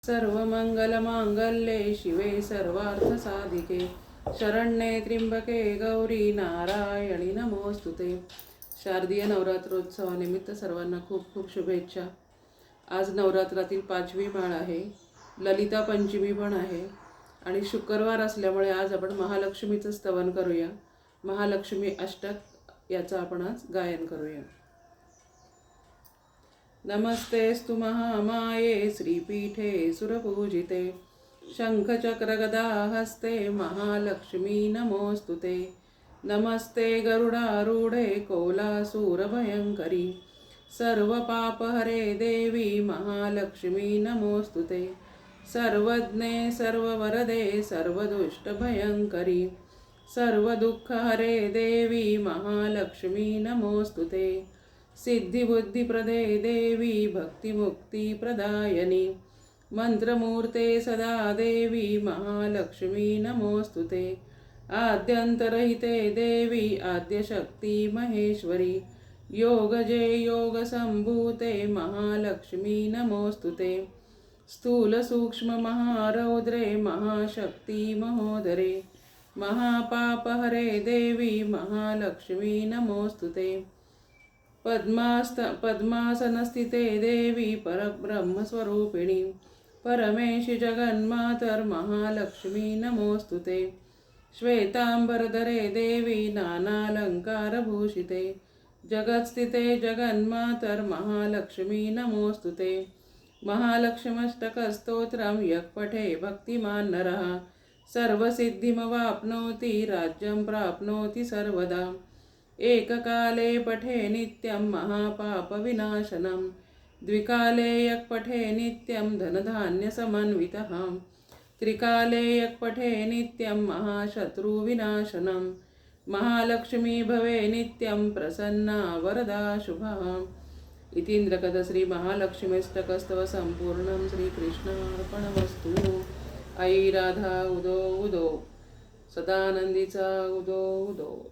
सर्वमंगलमांगल्ये शिवे सर्वार्थसाधिके शरण्ये त्र्यंबके गौरी नारायणी नमोस्तुते। शारदीय नवरात्रोत्सवानिमित्त सर्वांना खूप खूप शुभेच्छा। आज नवरात्रातील 5वी माळ आहे, ललिता पंचमी पण आहे आणि शुक्रवार असल्यामुळे आज आपण महालक्ष्मीचं स्तवन करूया। महालक्ष्मी अष्टक याचं आपण आज गायन करूया। नमस्तेस्तु महामाये श्रीपीठे सुरपूजिते शंखचक्रगदा हस्ते महालक्ष्मी नमोस्तुते। नमस्ते गरुडारूढे कोलासूरभयंकरी सर्वपापहरे देवी महालक्ष्मी नमोस्तुते। सर्वज्ञे सर्ववरदे सर्वदुष्टभयंकरी सर्वदुःखहरे देवी महालक्ष्मी नमोस्तुते। सिद्धिबुद्धिप्रदे देवी भक्तिमुक्तिप्रदायिनी मंत्रमूर्ते सदा देवी महालक्ष्मी नमोस्तुते। आद्यंतरहिते देवी आद्यशक्ति महेश्वरी योगजे योगसंभूते महालक्ष्मी नमोस्तुते। स्थूल सूक्ष्म महारौद्रे महाशक्ति महोदरे महापापहरे देवी महालक्ष्मी नमोस्तुते। पद्मासनस्थिते देवी परब्रह्मस्वरूपिणी परमेशि जगन्मातर महालक्ष्मी नमोस्तुते। श्वेतांबरधरे देवी नानालंकारभूषिते जगत्स्थिते जगन्मातर महालक्ष्मी नमोस्तुते। महालक्ष्म्यष्टकस्तोत्रं यः पठे भक्तिमान् नरः सर्वसिद्धिमवाप्नोति राज्यं प्राप्नोति सर्वदा। एककाले पठे नित्यं महापापविनाशनं द्विकाले यः पठे नित्यं धनधान्यसमन्वितः त्रिकाले यः पठे नित्यं महाशत्रुविनाशनं महालक्ष्मी भवे नित्यं प्रसन्ना वरदा शुभः। इतीन्द्रकद श्री महालक्ष्मीष्टकस्तव संपूर्णं श्रीकृष्णार्पणमस्तु। आई राधा उदो उदो सदानंदीचा उदो उदो।